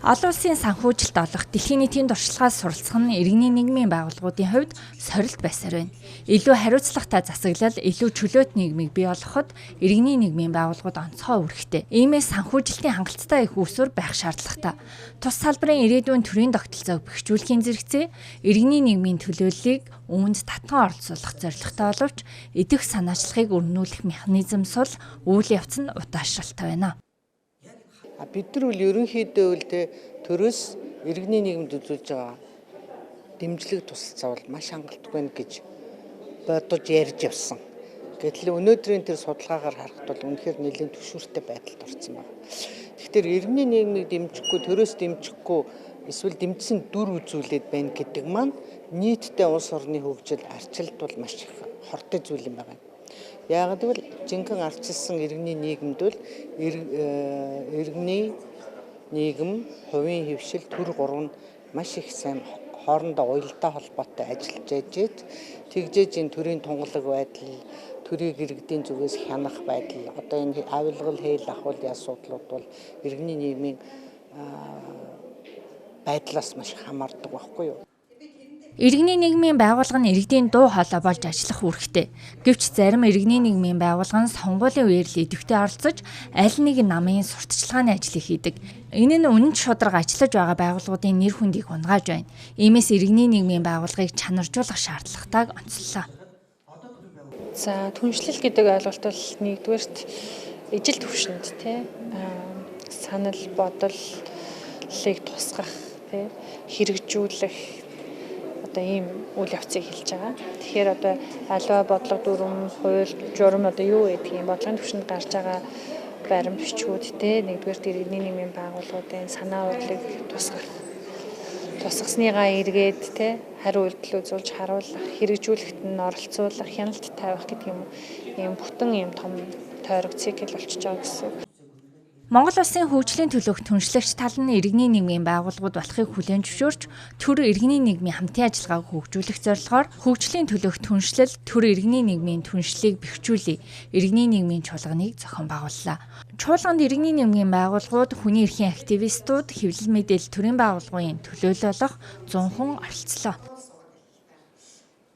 Олон улсын санхүүжилт олох дэлхийн нийтийн туршлагаас суралцах нь иргэний нийгмийн байгууллагуудын хувьд сорилт байсаар байна. Илүү хариуцлагатай засаглал, илүү чөлөөт нийгмийг бий болгоход иргэний нийгмийн байгууллагууд онцгой үүрэгтэй. Иймээс санхүүжилтийн хангалттай их үүсвэр байх шаардлагатай. Тус салбарын ирээдүйн төрийн тогтолцоог бэхжүүлэхийн зэрэгцээ иргэний нийгмийн төлөөллийг үүнд татан оролцуулах зорилготой боловч идэх санаачлагыг өргөнүүлэх механизм сул үйл явц нь удаашралтай байна. Бид нар ерөнхийдөө төрөөс иргэний нийгэмд үзүүлж байгаа дэмжлэг тусалцаа бол маш хангалттай байна гэж бодож ярьж явсан. Гэтэл өнөөдрийн тэр судалгаагаар харахад бол үнэхээр нэлээд түвшүүртэй байдалд орсон байна. Тэгэхээр иргэний нийгмийг дэмжихгүй, төрөөс дэмжихгүй эсвэл дэмжсэн дүр үзүүлээд байна гэдэг маань нийтдээ улс орны хөгжил, арчилд бол маш их хортой зүйл юм байна. Яагаад гэвэл жинхэнэ арчилсан иргэний нийгэмд бол иргэний нийгэм, хувийн хэвшил, төр гурав нь маш их сайн хоорондоо уялдаа холбоотой ажиллаж яжээд тэгжээж энэ төрийн тунгалаг байдал, төрийг иргэдийн зүгээс хянах байдал, одоо энэ авилгал, хээл ахуйлын асуудлууд бол иргэний нийгмийн байдлаас маш их хамаардаг байхгүй юу? Иргэний нийгмийн байгууллага нь иргэдийн дуу хоолой болж ажиллах үүрэгтэй. Гэвч зарим иргэний нийгмийн байгууллага нь сонгуулийн үеэр л идэвхтэй оролцож аль нэг намын сурталчилгааны ажлыг хийдэг. Энэ нь үнэн шударга ажиллаж байгаа байгууллагуудын нэр хүндийг унгааж байна. Иймээс иргэний нийгмийн байгууллагыг чанаржуулах шаардлагатайг онцллоо. За түншлэл гэдэг ойлголт бол нэгдүгээрт ижил төвшөнд санал бодлыг тусгах хэрэгжүүлэх одоо ийм үйл явцыг хэлж байгаа. Тэгэхээр одоо аливаа бодлого дүрм, хууль, журам одоо юу гэдэг юм бодлогын түвшинд гарч байгаа баримт бичгүүд нэгдүгээр иргэний нийгмийн байгууллагуудын санаа бодлыг тусгасныгаа эргээд хариу үйлдэл үзүүлж харуулах, хэрэгжүүлэхэд нь оролцуулах, хяналт тавих гэдэг юм ийм бүтэн ийм том тойрог цикл болчихж байгаа гэсэн. Монгол улсын хөгжлийн төлөөх түншлэгч тал нь иргэний нийгмийн байгууллагууд болохыг хүлээн зөвшөөрч төр иргэний нийгмийн хамтын ажиллагааг хөгжүүлэх зорилгоор хөгжлийн төлөөх түншлэл төр иргэний нийгмийн түншлэлийг бэхжүүлээ. Иргэний нийгмийн чуулганыг зохион байгууллаа. Чуулганд иргэний нийгмийн байгууллагууд, хүний эрхийн активистууд, хэвлэл мэдээлэл төрийн байгууллагын төлөөлөл болох 100 хүн оролцлоо.